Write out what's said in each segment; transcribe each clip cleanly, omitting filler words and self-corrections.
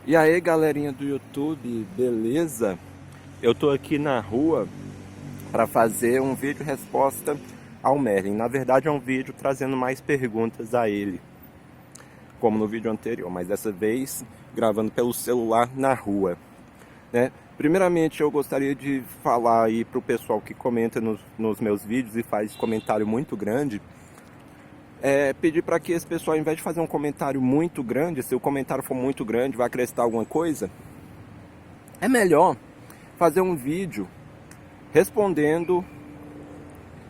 E aí, galerinha do YouTube, beleza? Eu tô aqui na rua para fazer um vídeo resposta ao Merlin. Na verdade é um vídeo trazendo mais perguntas a ele, como no vídeo anterior, mas dessa vez gravando pelo celular na rua, né? Primeiramente eu gostaria de falar aí pro pessoal que comenta nos meus vídeos e faz comentário muito grande, pedir para que esse pessoal, ao invés de fazer um comentário muito grande, se o comentário for muito grande, vai acrescentar alguma coisa, é melhor fazer um vídeo respondendo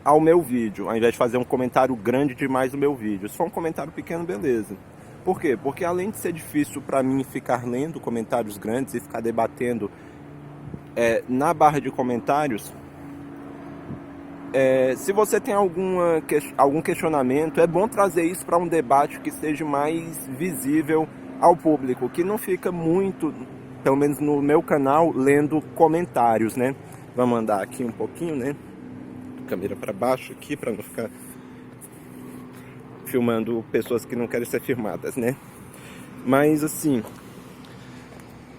ao meu vídeo, ao invés de fazer um comentário grande demais no meu vídeo. Se for um comentário pequeno, beleza. Por quê? Porque além de ser difícil para mim ficar lendo comentários grandes e ficar debatendo na barra de comentários, se você tem algum questionamento, é bom trazer isso para um debate que seja mais visível ao público, que não fica muito, pelo menos no meu canal, lendo comentários, né? Vamos andar aqui um pouquinho, né? Câmera para baixo aqui, para não ficar filmando pessoas que não querem ser filmadas, né? Mas assim,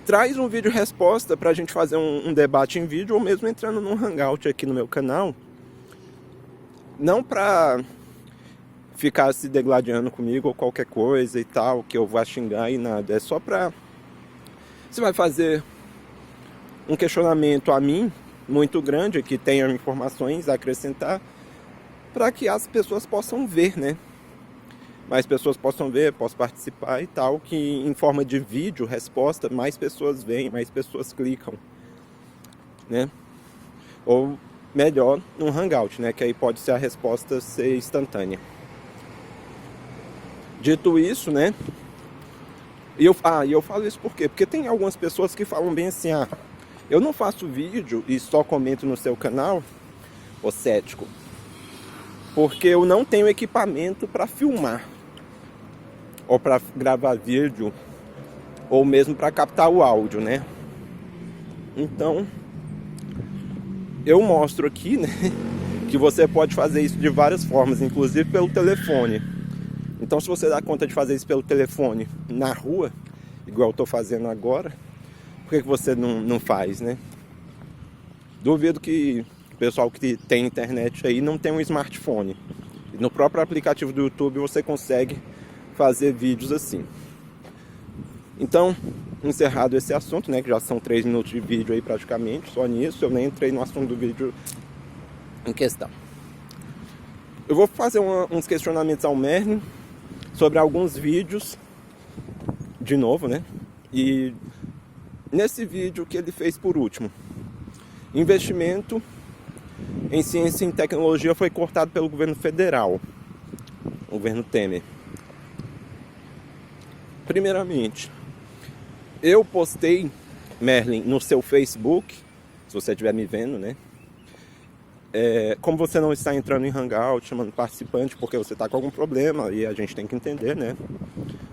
traz um vídeo resposta pra gente fazer um debate em vídeo, ou mesmo entrando num hangout aqui no meu canal. Não pra ficar se degladiando comigo ou qualquer coisa e tal, que eu vá xingar e nada. É só pra... Você vai fazer um questionamento a mim, muito grande, que tenha informações a acrescentar, para que as pessoas possam ver, né? Mais pessoas possam ver, possam participar e tal, que em forma de vídeo, resposta, mais pessoas veem, mais pessoas clicam, né? Ou melhor, num hangout, né? Que aí pode ser a resposta ser instantânea. Dito isso, né? E eu falo isso por quê? Porque tem algumas pessoas que falam bem assim, eu não faço vídeo e só comento no seu canal, ô cético, porque eu não tenho equipamento para filmar, ou para gravar vídeo, ou mesmo para captar o áudio, né? Então, eu mostro aqui, né, que você pode fazer isso de várias formas, inclusive pelo telefone. Então, se você dá conta de fazer isso pelo telefone na rua, igual eu estou fazendo agora, por que você não faz, né? Duvido que o pessoal que tem internet aí não tem um smartphone. No próprio aplicativo do YouTube você consegue fazer vídeos assim. Então, encerrado esse assunto, né, que já são 3 minutos de vídeo aí praticamente, só nisso, eu nem entrei no assunto do vídeo em questão. Eu vou fazer uns questionamentos ao Merlin sobre alguns vídeos, de novo, né? E nesse vídeo que ele fez por último, investimento em ciência e tecnologia foi cortado pelo governo federal, o governo Temer. Primeiramente, eu postei, Merlin, no seu Facebook, se você estiver me vendo, né? Como você não está entrando em hangout, chamando participante, porque você está com algum problema, e a gente tem que entender, né?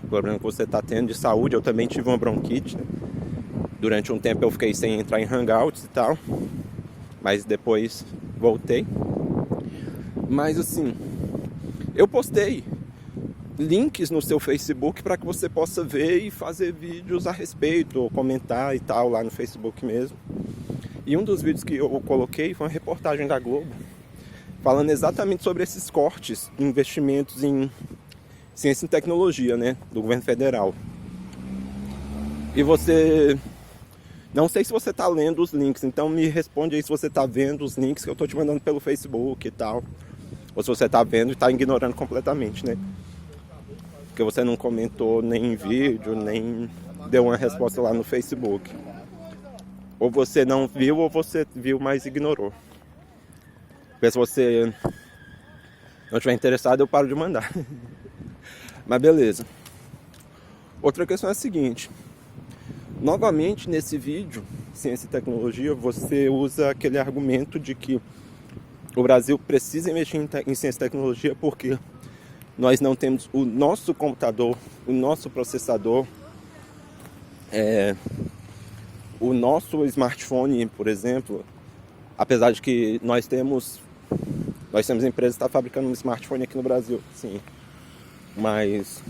O problema que você está tendo de saúde, eu também tive uma bronquite, né? Durante um tempo eu fiquei sem entrar em hangouts e tal, mas depois voltei. Mas assim, eu postei links no seu Facebook para que você possa ver e fazer vídeos a respeito, ou comentar e tal, lá no Facebook mesmo. E um dos vídeos que eu coloquei foi uma reportagem da Globo, falando exatamente sobre esses cortes de investimentos em ciência e tecnologia, né, do governo federal. E você... Não sei se você está lendo os links, então me responde aí se você está vendo os links que eu estou te mandando pelo Facebook e tal. Ou se você está vendo e está ignorando completamente, né? Porque você não comentou nem em vídeo, nem deu uma resposta lá no Facebook. Ou você não viu, ou você viu, mas ignorou. Porque se você não estiver interessado, eu paro de mandar. Mas beleza. Outra questão é a seguinte. Novamente, nesse vídeo, Ciência e Tecnologia, você usa aquele argumento de que o Brasil precisa investir em ciência e tecnologia porque nós não temos o nosso computador, o nosso processador, o nosso smartphone, por exemplo, apesar de que nós temos empresas que estão fabricando um smartphone aqui no Brasil, sim, mas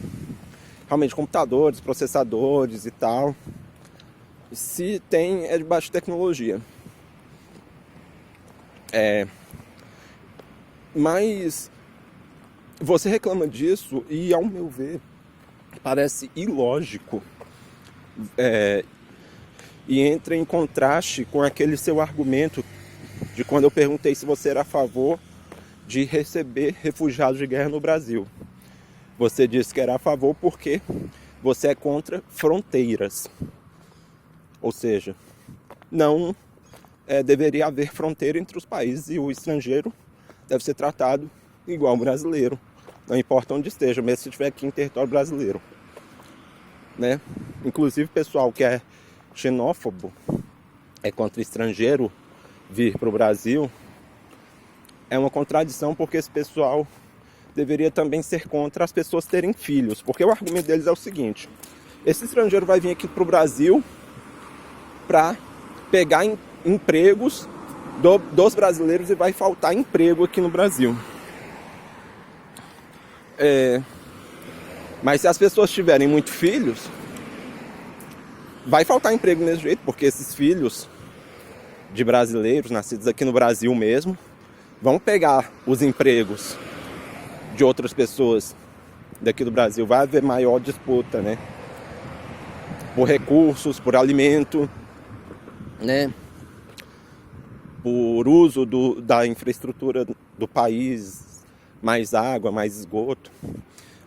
realmente computadores, processadores e tal, Se tem, é de baixa tecnologia. Mas você reclama disso e, ao meu ver, parece ilógico e entra em contraste com aquele seu argumento de quando eu perguntei se você era a favor de receber refugiados de guerra no Brasil. Você disse que era a favor porque você é contra fronteiras. Ou seja, não deveria haver fronteira entre os países e o estrangeiro deve ser tratado igual o brasileiro. Não importa onde esteja, mesmo se estiver aqui em território brasileiro. Né? Inclusive, pessoal que é xenófobo, é contra estrangeiro vir para o Brasil, é uma contradição, porque esse pessoal deveria também ser contra as pessoas terem filhos. Porque o argumento deles é o seguinte: esse estrangeiro vai vir aqui para o Brasil para pegar empregos dos brasileiros e vai faltar emprego aqui no Brasil. Mas se as pessoas tiverem muitos filhos, vai faltar emprego do mesmo jeito, porque esses filhos de brasileiros, nascidos aqui no Brasil mesmo, vão pegar os empregos de outras pessoas daqui do Brasil. Vai haver maior disputa, né? Por recursos, por alimento, né? Por uso da infraestrutura do país, mais água, mais esgoto.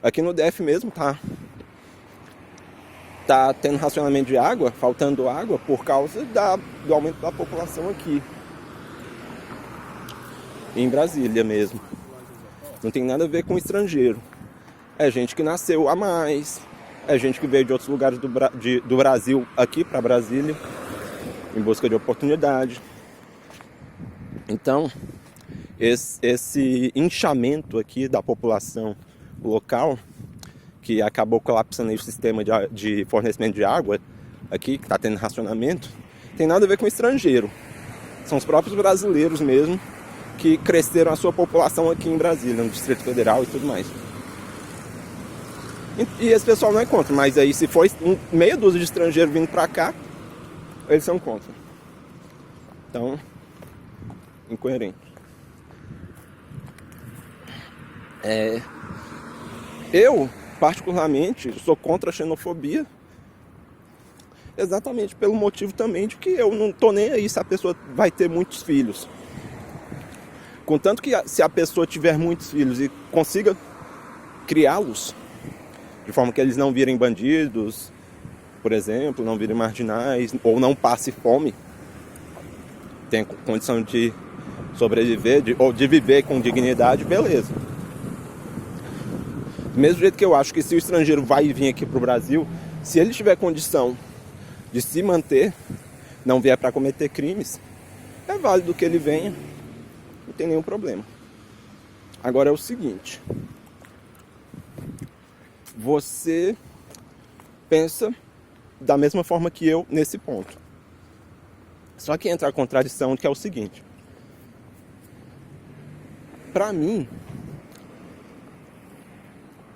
Aqui no DF mesmo tá tendo racionamento de água, faltando água por causa do aumento da população aqui. Em Brasília mesmo. Não tem nada a ver com estrangeiro. É gente que nasceu a mais, é gente que veio de outros lugares do Brasil aqui para Brasília em busca de oportunidade. Então, esse inchamento aqui da população local, que acabou colapsando aí o sistema de fornecimento de água aqui, que está tendo racionamento, tem nada a ver com estrangeiro. São os próprios brasileiros mesmo que cresceram a sua população aqui em Brasília, no Distrito Federal e tudo mais. E esse pessoal não é contra, mas aí se for meia dúzia de estrangeiros vindo para cá, eles são contra. Então, incoerente. Eu, particularmente, sou contra a xenofobia, exatamente pelo motivo também de que eu não tô nem aí se a pessoa vai ter muitos filhos. Contanto que se a pessoa tiver muitos filhos e consiga criá-los de forma que eles não virem bandidos, por exemplo, não virem marginais, ou não passe fome, tenha condição de sobreviver, ou de viver com dignidade, beleza. Do mesmo jeito que eu acho que se o estrangeiro vai vir aqui pro Brasil, se ele tiver condição de se manter, não vier para cometer crimes, é válido que ele venha, não tem nenhum problema. Agora é o seguinte: você pensa da mesma forma que eu nesse ponto. Só que entra a contradição, que é o seguinte: para mim,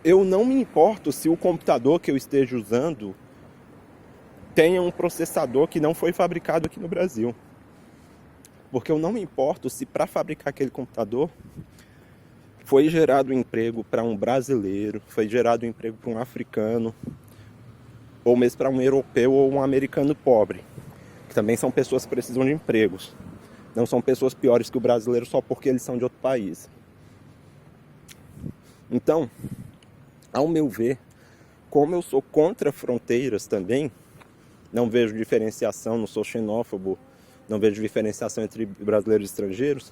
eu não me importo se o computador que eu esteja usando tenha um processador que não foi fabricado aqui no Brasil. Porque eu não me importo se para fabricar aquele computador foi gerado um emprego para um brasileiro, foi gerado um emprego para um africano, ou mesmo para um europeu ou um americano pobre, que também são pessoas que precisam de empregos. Não são pessoas piores que o brasileiro só porque eles são de outro país. Então, ao meu ver, como eu sou contra fronteiras também, não vejo diferenciação, não sou xenófobo, não vejo diferenciação entre brasileiros e estrangeiros,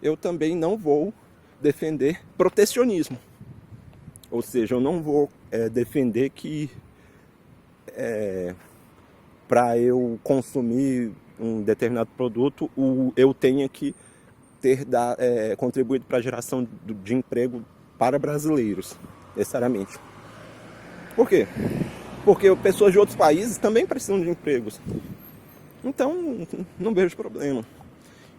eu também não vou defender protecionismo. Ou seja, eu não vou defender que para eu consumir um determinado produto, eu tenha que ter contribuído para a geração de emprego para brasileiros, necessariamente. Por quê? Porque pessoas de outros países também precisam de empregos. Então, não vejo problema.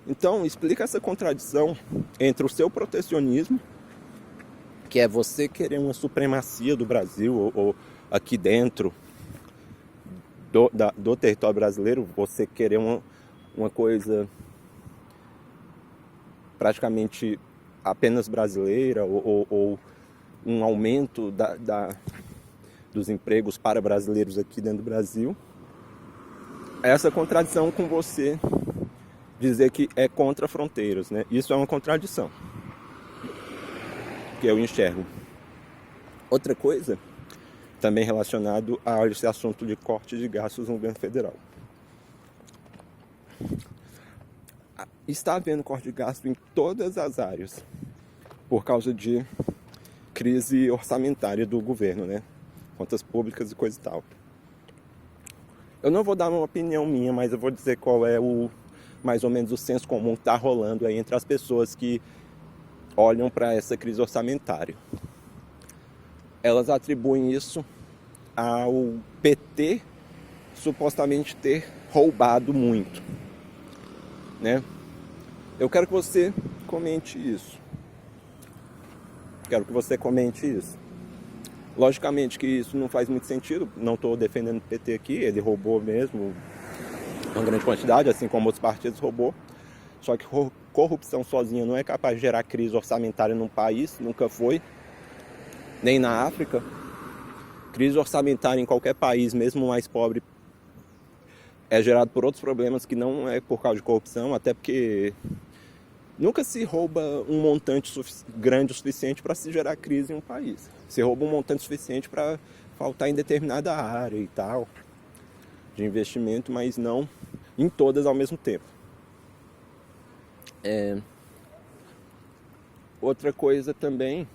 Então, explica essa contradição entre o seu protecionismo, que é você querer uma supremacia do Brasil, ou aqui dentro do território brasileiro, você querer uma coisa praticamente apenas brasileira ou um aumento dos empregos para brasileiros aqui dentro do Brasil, essa contradição com você dizer que é contra fronteiras, né? Isso é uma contradição que eu enxergo. Outra coisa, também relacionado a esse assunto de corte de gastos no governo federal. Está havendo corte de gasto em todas as áreas por causa de crise orçamentária do governo, né? Contas públicas e coisa e tal. Eu não vou dar uma opinião minha, mas eu vou dizer qual é mais ou menos o senso comum que está rolando aí entre as pessoas que olham para essa crise orçamentária. Elas atribuem isso ao PT supostamente ter roubado muito, né? Eu quero que você comente isso. Logicamente que isso não faz muito sentido, não estou defendendo o PT aqui, ele roubou mesmo uma grande quantidade, assim como outros partidos roubou. Só que corrupção sozinha não é capaz de gerar crise orçamentária num país, nunca foi, nem na África. Crise orçamentária em qualquer país, mesmo mais pobre, é gerado por outros problemas que não é por causa de corrupção, até porque nunca se rouba um montante grande o suficiente para se gerar crise em um país. Se rouba um montante suficiente para faltar em determinada área e tal, de investimento, mas não em todas ao mesmo tempo. Outra coisa também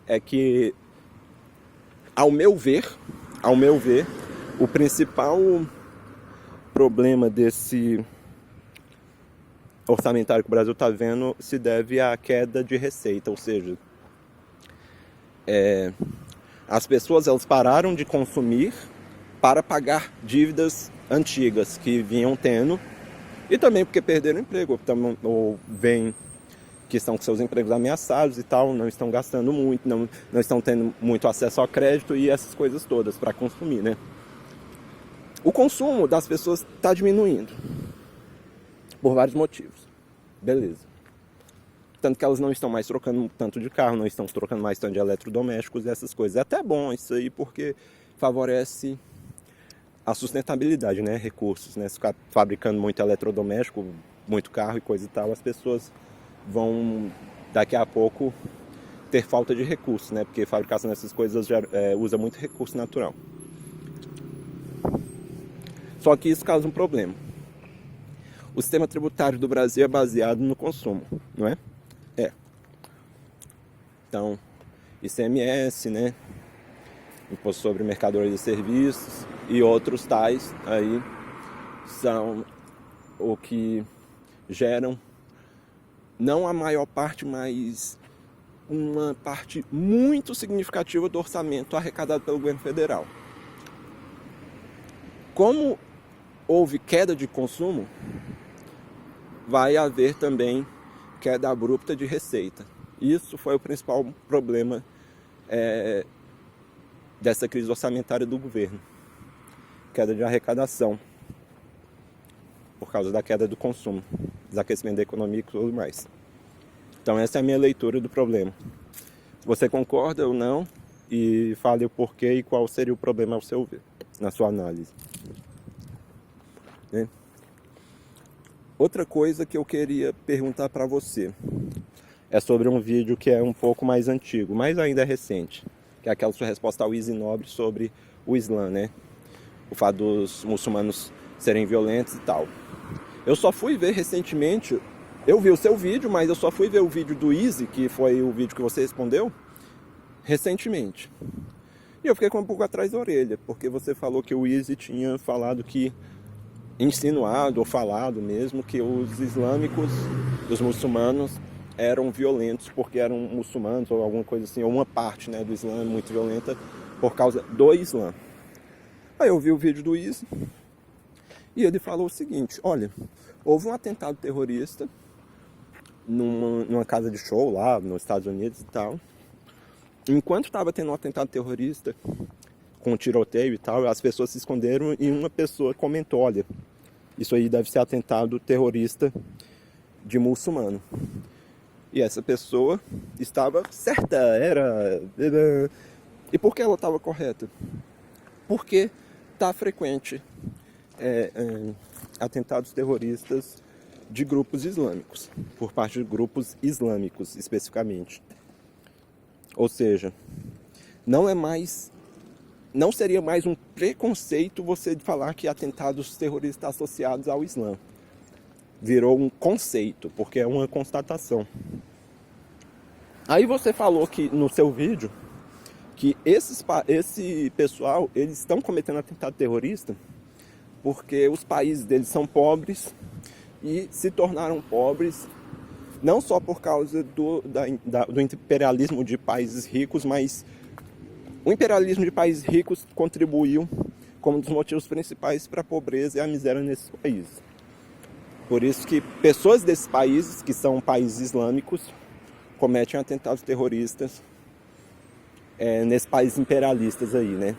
é que, ao meu ver, o principal problema desse orçamentário que o Brasil está vendo se deve à queda de receita, ou seja, as pessoas elas pararam de consumir para pagar dívidas antigas que vinham tendo, e também porque perderam emprego, ou vêm que estão com seus empregos ameaçados e tal, não estão gastando muito, não estão tendo muito acesso ao crédito e essas coisas todas para consumir, né? O consumo das pessoas está diminuindo por vários motivos, beleza. Tanto que elas não estão mais trocando tanto de carro, não estão trocando mais tanto de eletrodomésticos e essas coisas. É até bom isso aí porque favorece a sustentabilidade, né? Recursos, né? Se ficar fabricando muito eletrodoméstico, muito carro e coisa e tal, as pessoas vão daqui a pouco ter falta de recursos, né? Porque fabricação dessas coisas já usa muito recurso natural. Só que isso causa um problema. O sistema tributário do Brasil é baseado no consumo, não é? Então, ICMS, né? Imposto sobre mercadorias e serviços e outros tais aí são o que geram não a maior parte, mas uma parte muito significativa do orçamento arrecadado pelo governo federal. Como houve queda de consumo, vai haver também queda abrupta de receita. Isso foi o principal problema dessa crise orçamentária do governo. Queda de arrecadação por causa da queda do consumo, desaquecimento da economia e tudo mais. Então essa é a minha leitura do problema. Você concorda ou não? E fale o porquê e qual seria o problema ao seu ver, na sua análise. Né? Outra coisa que eu queria perguntar para você é sobre um vídeo que é um pouco mais antigo, mas ainda é recente, que é aquela sua resposta ao Easy Nobre sobre o Islã, né? O fato dos muçulmanos serem violentos e tal. Eu só fui ver recentemente, eu vi o seu vídeo, mas eu só fui ver o vídeo do Easy, que foi o vídeo que você respondeu, recentemente. E eu fiquei com um pouco atrás da orelha, porque você falou que o Easy tinha falado que, insinuado ou falado mesmo, que os islâmicos, os muçulmanos, eram violentos porque eram muçulmanos ou alguma coisa assim, ou uma parte, né, do Islã muito violenta por causa do Islã. Aí eu vi o vídeo do Easy e ele falou o seguinte: olha, houve um atentado terrorista numa casa de show lá nos Estados Unidos e tal. Enquanto estava tendo um atentado terrorista com um tiroteio e tal, as pessoas se esconderam e uma pessoa comentou, olha, isso aí deve ser atentado terrorista de muçulmano. E essa pessoa estava certa, era... E por que ela estava correta? Porque está frequente atentados terroristas de grupos islâmicos, por parte de grupos islâmicos especificamente. Ou seja, não seria mais um preconceito você falar que atentados terroristas associados ao Islã. Virou um conceito, porque é uma constatação. Aí você falou que no seu vídeo que esse pessoal, eles estão cometendo atentado terrorista porque os países deles são pobres e se tornaram pobres não só por causa do imperialismo de países ricos, mas o imperialismo de países ricos contribuiu como um dos motivos principais para a pobreza e a miséria nesses países. Por isso que pessoas desses países, que são países islâmicos, cometem atentados terroristas nesses países imperialistas aí, né?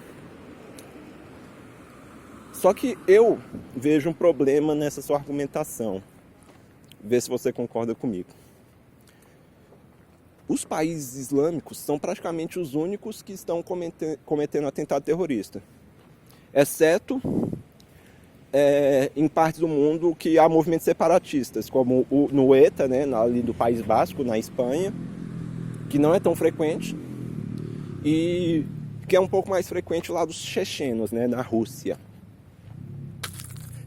Só que eu vejo um problema nessa sua argumentação. Vê se você concorda comigo. Os países islâmicos são praticamente os únicos que estão cometendo atentado terrorista. Exceto em partes do mundo que há movimentos separatistas, como no ETA, né, ali do País Basco, na Espanha, que não é tão frequente, e que é um pouco mais frequente lá dos chechenos, né, na Rússia.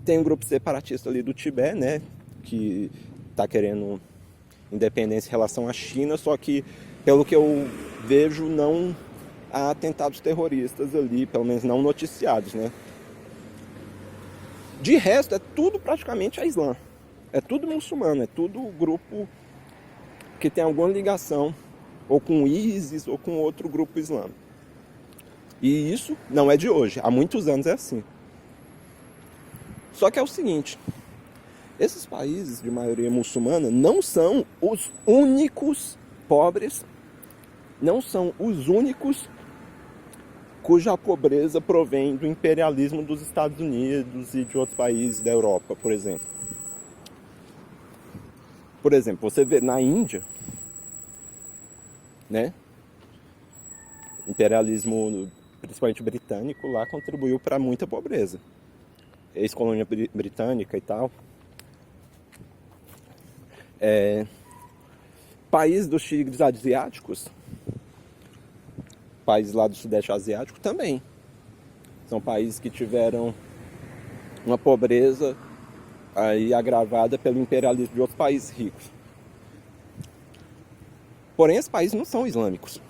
Tem um grupo separatista ali do Tibete, né, que está querendo independência em relação à China, só que, pelo que eu vejo, não há atentados terroristas ali, pelo menos não noticiados, né. De resto, é tudo praticamente a Islã. É tudo muçulmano, é tudo grupo que tem alguma ligação ou com o ISIS ou com outro grupo islâmico. E isso não é de hoje, há muitos anos é assim. Só que é o seguinte, esses países de maioria muçulmana não são os únicos pobres, não são os únicos cuja pobreza provém do imperialismo dos Estados Unidos e de outros países da Europa, por exemplo. Por exemplo, você vê na Índia, né? O imperialismo, principalmente britânico, lá contribuiu para muita pobreza. Ex-colônia britânica e tal. Países dos tigres asiáticos, países lá do Sudeste Asiático também. São países que tiveram uma pobreza aí agravada pelo imperialismo de outros países ricos. Porém, esses países não são islâmicos.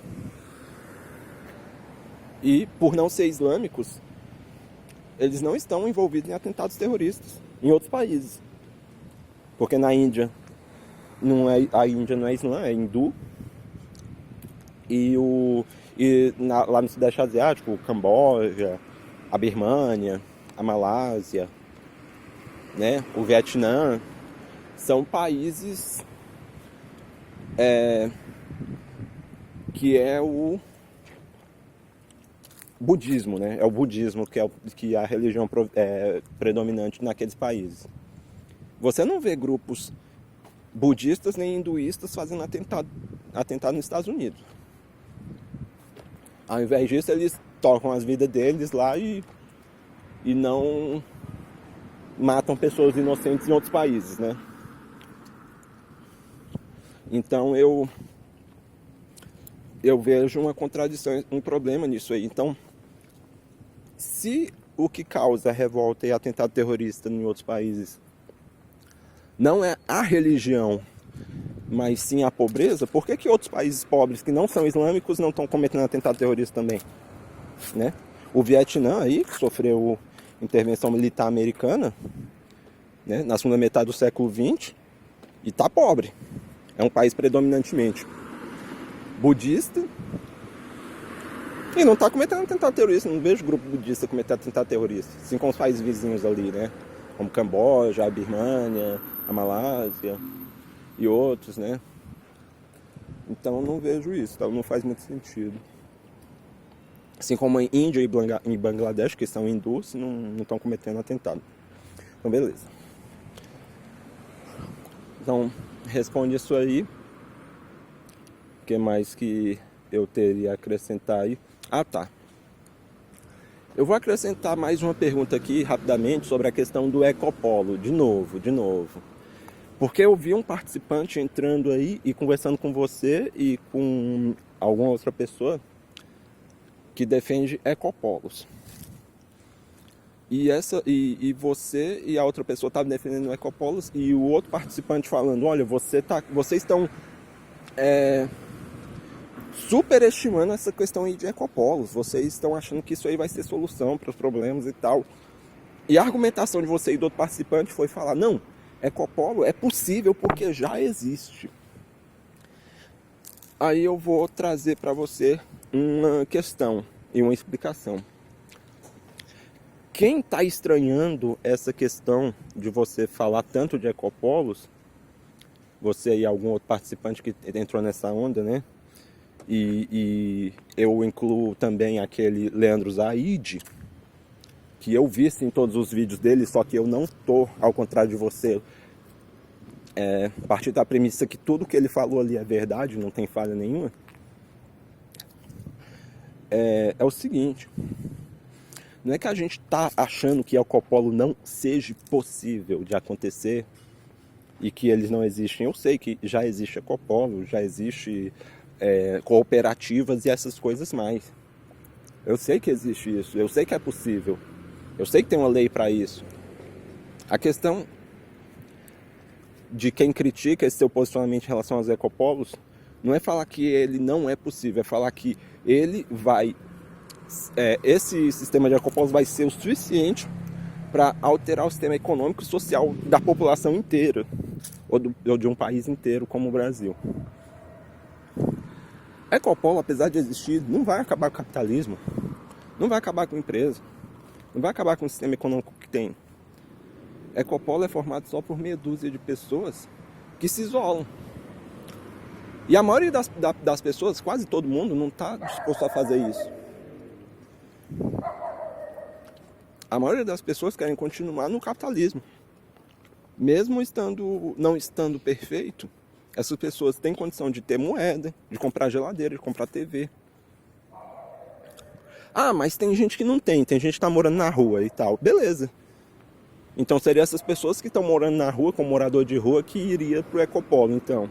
E, por não ser islâmicos, eles não estão envolvidos em atentados terroristas em outros países. Porque na Índia, a Índia não é islã, é hindu. Lá no Sudeste Asiático, o Camboja, a Birmânia, a Malásia, né, o Vietnã, são países que é o budismo, né? É o budismo que é a religião predominante naqueles países. Você não vê grupos budistas nem hinduístas fazendo atentado nos Estados Unidos. Ao invés disso, eles tocam as vidas deles lá e não matam pessoas inocentes em outros países, né? Então eu vejo uma contradição, um problema nisso aí. Então, se o que causa revolta e atentado terrorista em outros países não é a religião, mas sim a pobreza, por que outros países pobres que não são islâmicos não estão cometendo atentado terrorista também? Né? O Vietnã aí, que sofreu intervenção militar americana, né, na segunda metade do século XX, e está pobre. É um país predominantemente budista e não está cometendo atentado terrorista. Não vejo grupo budista cometer atentado terrorista, assim como os países vizinhos ali, né? Como Camboja, a Birmânia, a Malásia e outros, né? Então não vejo isso, então não faz muito sentido. Assim como em Índia e Bangladesh, que são hindus, não estão cometendo atentado. Então, beleza. Então, responde isso aí. O que mais que eu teria a acrescentar aí? Ah, tá. Eu vou acrescentar mais uma pergunta aqui, rapidamente, sobre a questão do ecopolo. De novo. Porque eu vi um participante entrando aí e conversando com você e com alguma outra pessoa que defende ecopolos. E você e a outra pessoa estavam defendendo ecopolos e o outro participante falando, olha, vocês estão superestimando essa questão aí de ecopolos, vocês estão achando que isso aí vai ser solução para os problemas e tal. E a argumentação de você e do outro participante foi falar, não, ecopolo é possível porque já existe. Aí eu vou trazer para você uma questão e uma explicação. Quem está estranhando essa questão de você falar tanto de ecopolos, você e algum outro participante que entrou nessa onda, né? E eu incluo também aquele Leandro Zaid, que eu vi sim todos os vídeos dele, só que eu não tô, ao contrário de você, a partir da premissa que tudo que ele falou ali é verdade, não tem falha nenhuma. É o seguinte, não é que a gente está achando que ecopolo não seja possível de acontecer e que eles não existem. Eu sei que já existe ecopolo, já existe cooperativas e essas coisas mais. Eu sei que existe isso, eu sei que é possível, eu sei que tem uma lei para isso. A questão de quem critica esse seu posicionamento em relação aos ecopolos não é falar que ele não é possível, é falar que ele vai... esse sistema de ecopolos vai ser o suficiente para alterar o sistema econômico e social da população inteira, ou de um país inteiro como o Brasil. Ecopolo, apesar de existir, não vai acabar com o capitalismo, não vai acabar com a empresa, não vai acabar com o sistema econômico que tem. Ecopolo é formado só por meia dúzia de pessoas que se isolam. E a maioria das pessoas, quase todo mundo, não está disposto a fazer isso. A maioria das pessoas querem continuar no capitalismo. Mesmo não estando perfeito, essas pessoas têm condição de ter moeda, de comprar geladeira, de comprar TV. Ah, mas tem gente que não tem gente que está morando na rua e tal. Beleza. Então seriam essas pessoas que estão morando na rua, como morador de rua, que iria pro ecopolo, então.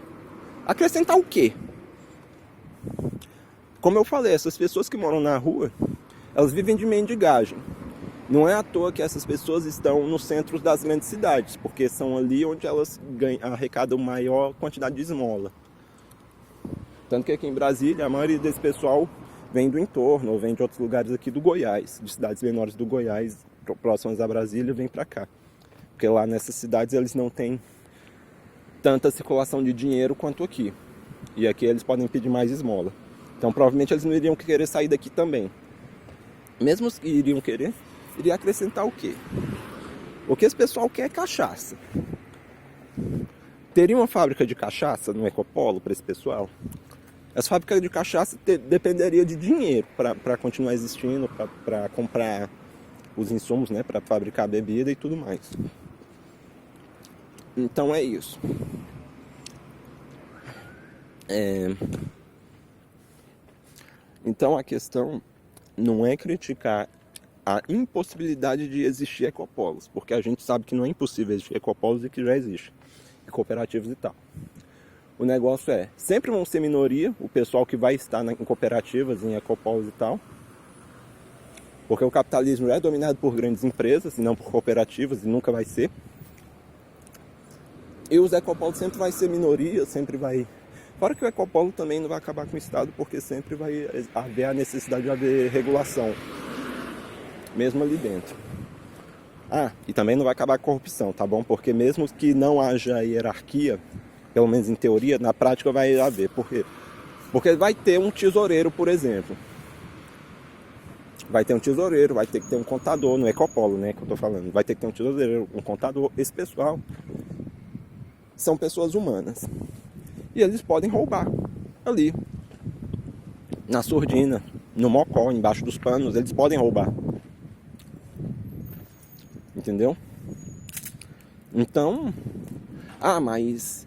Acrescentar o quê? Como eu falei, essas pessoas que moram na rua, elas vivem de mendigagem. Não é à toa que essas pessoas estão nos centros das grandes cidades, porque são ali onde elas arrecadam maior quantidade de esmola. Tanto que aqui em Brasília, a maioria desse pessoal vem do entorno, ou vem de outros lugares aqui do Goiás, de cidades menores do Goiás, próximas a Brasília, vem para cá. Porque lá nessas cidades eles não têm tanta circulação de dinheiro quanto aqui. E aqui eles podem pedir mais esmola. Então provavelmente eles não iriam querer sair daqui também. Mesmo os que iriam querer, iria acrescentar o quê? O que esse pessoal quer é cachaça. Teria uma fábrica de cachaça no ecopolo para esse pessoal? Essa fábrica de cachaça dependeria de dinheiro para continuar existindo, para comprar os insumos, né, para fabricar bebida e tudo mais. Então é isso. Então a questão não é criticar a impossibilidade de existir ecopolos, porque a gente sabe que não é impossível existir ecopolos e que já existe, e cooperativas e tal. O negócio sempre vão ser minoria, o pessoal que vai estar em cooperativas, em ecopolos e tal, porque o capitalismo é dominado por grandes empresas e não por cooperativas, e nunca vai ser. E os ecopolos sempre vai ser minoria, sempre vai... Fora que o ecopolo também não vai acabar com o Estado, porque sempre vai haver a necessidade de haver regulação, mesmo ali dentro. Ah, e também não vai acabar com a corrupção, tá bom? Porque mesmo que não haja hierarquia, pelo menos em teoria, na prática vai haver. Por quê? Porque vai ter um tesoureiro, por exemplo. Vai ter um tesoureiro, vai ter que ter um contador, no ecopolo, né, que eu tô falando. Vai ter que ter um tesoureiro, um contador. Esse pessoal são pessoas humanas. E eles podem roubar ali, na surdina, no mocó, embaixo dos panos, eles podem roubar. Entendeu? Então, mas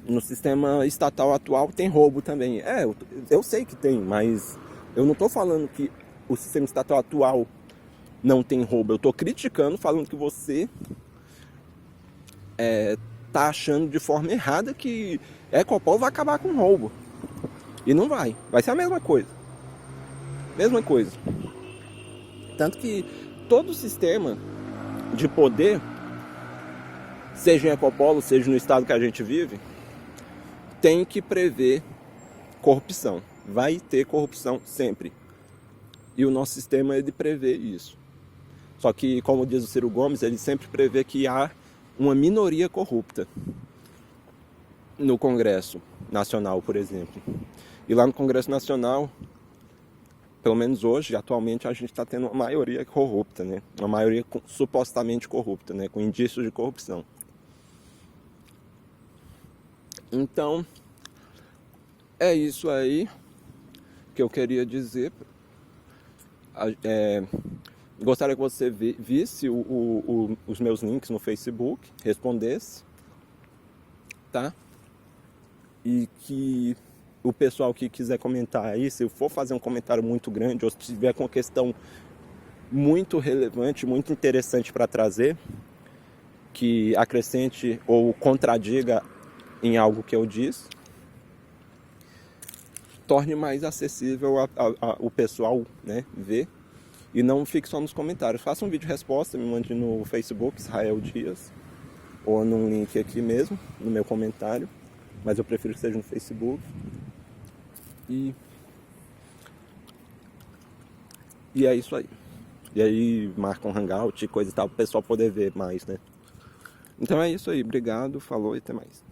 no sistema estatal atual tem roubo também. Eu sei que tem, mas eu não estou falando que o sistema estatal atual não tem roubo. Eu estou criticando, falando que você tá achando de forma errada que Ecopol vai acabar com o roubo. E não vai. Vai ser a mesma coisa. Mesma coisa. Tanto que todo o sistema de poder, seja em Ecopolo, seja no estado que a gente vive, tem que prever corrupção. Vai ter corrupção sempre. E o nosso sistema é de prever isso. Só que, como diz o Ciro Gomes, ele sempre prevê que há uma minoria corrupta no Congresso Nacional, por exemplo. E lá no Congresso Nacional, pelo menos hoje, atualmente, a gente está tendo uma maioria corrupta, né? Uma maioria supostamente corrupta, né? Com indícios de corrupção. Então, é isso aí que eu queria dizer. Gostaria que você visse os meus links no Facebook, respondesse, tá? E que o pessoal que quiser comentar aí, se eu for fazer um comentário muito grande, ou se tiver com uma questão muito relevante, muito interessante para trazer, que acrescente ou contradiga em algo que eu disse, torne mais acessível o pessoal, né, ver. E não fique só nos comentários. Faça um vídeo resposta, me mande no Facebook, Israel Dias, ou num link aqui mesmo, no meu comentário. Mas eu prefiro que seja no Facebook. E é isso aí. E aí marca um hangout e coisa e tal, para o pessoal poder ver mais, né? Então é isso aí. Obrigado, falou e até mais.